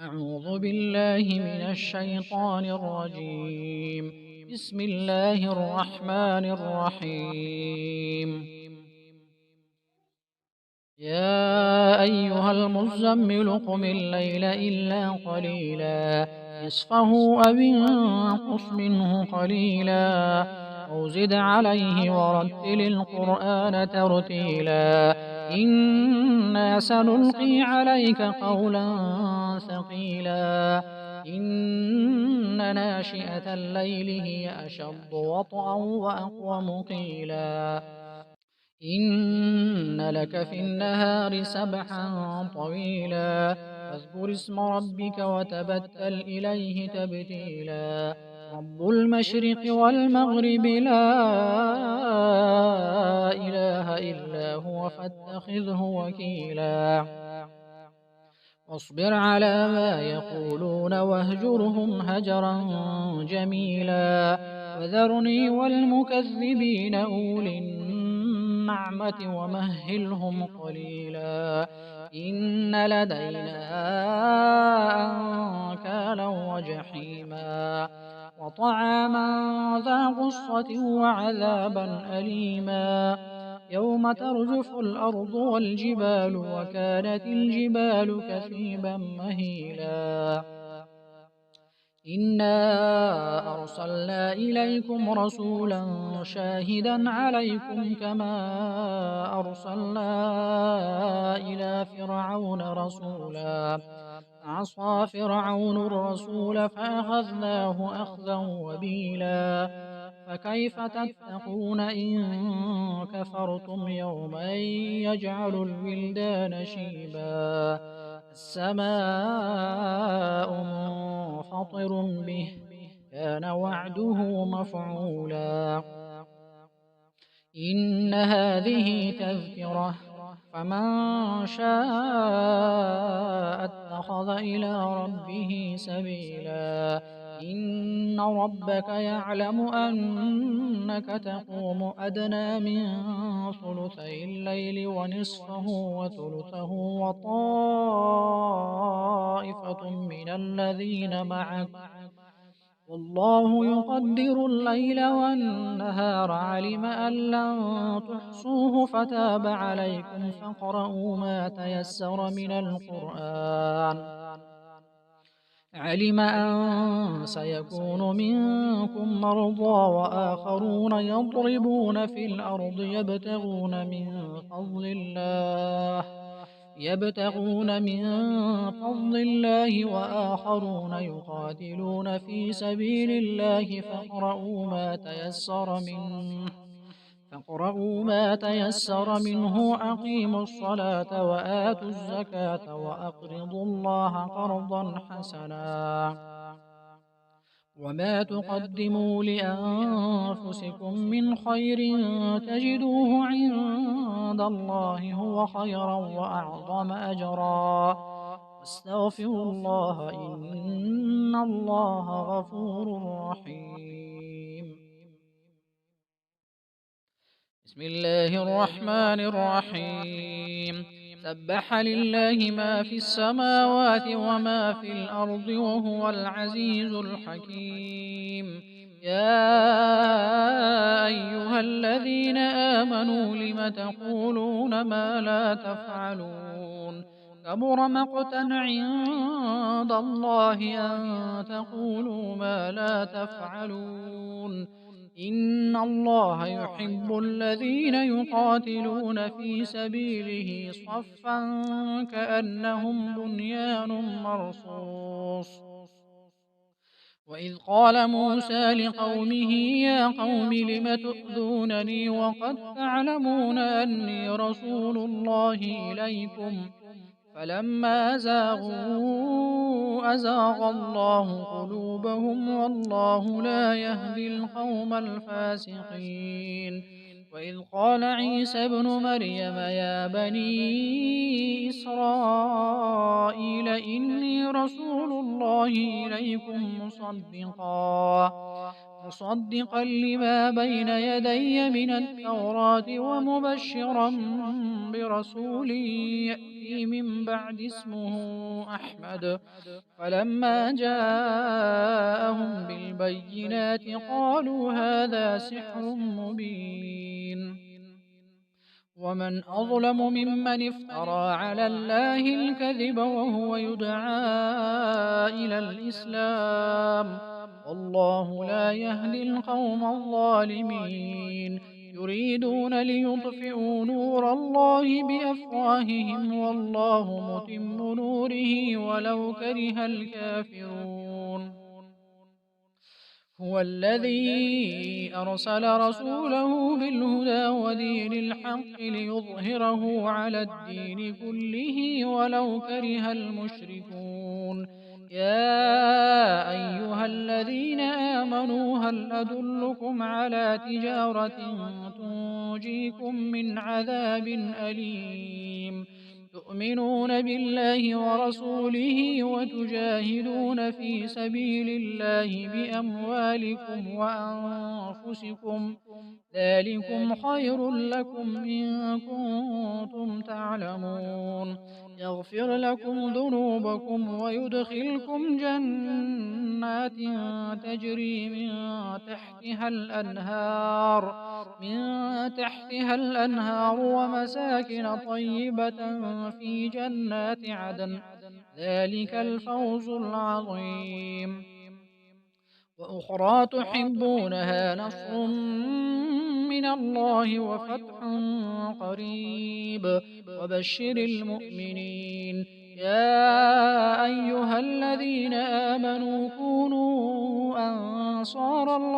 أعوذ بالله من الشيطان الرجيم. بسم الله الرحمن الرحيم. يا أيها المزمل قم الليل إلا قليلا نصفه أو انقص منه قليلا أو زد عليه ورتل القرآن ترتيلا إنا سنلقي عليك قولا ثقيلا إن ناشئة الليل هي أشد وطئا وأقوم قيلا إن لك في النهار سبحا طويلا فاذكر اسم ربك وتبتل إليه تبتيلا رب المشرق والمغرب لا إله إلا هو فاتخذه وكيلا واصبر على ما يقولون واهجرهم هجرا جميلا وذرني والمكذبين أولي النعمة ومهلهم قليلا إن لدينا أنكالا وجحيما وطعاما ذا غصة وعذابا أليما يوم ترجف الأرض والجبال وكانت الجبال كثيبا مهيلا إنا أرسلنا إليكم رسولا شاهدا عليكم كما أرسلنا إلى فرعون رسولا عصى فرعون الرسول فأخذناه أخذا وبيلا فكيف تتقون إن كفرتم يوما يجعل الولدان شيبا السماء منفطر به كان وعده مفعولا إن هذه تذكرة فمن شاء اتخذ إلى ربه سبيلا إن ربك يعلم أنك تقوم أدنى من ثلثي الليل ونصفه وثلثه وطائفة من الذين معك والله يقدر الليل والنهار علم أن لن تحصوه فتاب عليكم فاقرؤوا ما تيسر من القرآن علم أن سيكون منكم مرضى وآخرون يضربون في الأرض يبتغون من فضل الله وآخرون يقاتلون في سبيل الله فاقرؤوا ما تيسر منه أقيموا الصلاة وآتوا الزكاة وأقرضوا الله قرضا حسنا وما تقدموا لأنفسكم من خير تجدوه عند الله هو خيرا وأعظم أجرا واستغفروا الله إن الله غفور رحيم بسم الله الرحمن الرحيم سبح لله ما في السماوات وما في الأرض وهو العزيز الحكيم يا أيها الذين آمنوا لم تقولون ما لا تفعلون كبر مقتا عند الله أن تقولوا ما لا تفعلون إن الله يحب الذين يقاتلون في سبيله صفا كأنهم بنيان مرصوص وإذ قال موسى لقومه يا قوم لم تؤذونني وقد تعلمون أني رسول الله إليكم فلما زاغوا أزاغ الله قلوبهم والله لا يهدي القوم الفاسقين وإذ قال عيسى ابن مريم يا بني إسرائيل إني رسول الله إليكم مصدقا لما بين يدي من التوراة ومبشرا برسول يأتي من بعد اسمه أحمد. فلما جاءهم بالبينات قالوا هذا سحر مبين. ومن أظلم ممن افترى على الله الكذب وهو يدعى إلى الإسلام، والله لا يهدي القوم الظالمين. يريدون ليطفئوا نور الله بأفواههم والله متم نوره ولو كره الكافرون. هو الذي أرسل رسوله بالهدى ودين الحق ليظهره على الدين كله ولو كره المشركون. يا أيها الذين آمنوا هل أدلكم على تجارة تنجيكم من عذاب أليم؟ تؤمنون بالله ورسوله وتجاهدون في سبيل الله بأموالكم وأنفسكم، ذلكم خير لكم إن كنتم تعلمون. يغفر لكم ذنوبكم ويدخلكم جنات تجري من تحتها الأنهار ومساكن طيبة في جنات عدن، ذلك الفوز العظيم. وأخرى تحبونها نصر من الله وفتح قريب وبشر المؤمنين. يا أيها الذين آمنوا كونوا أنصار الله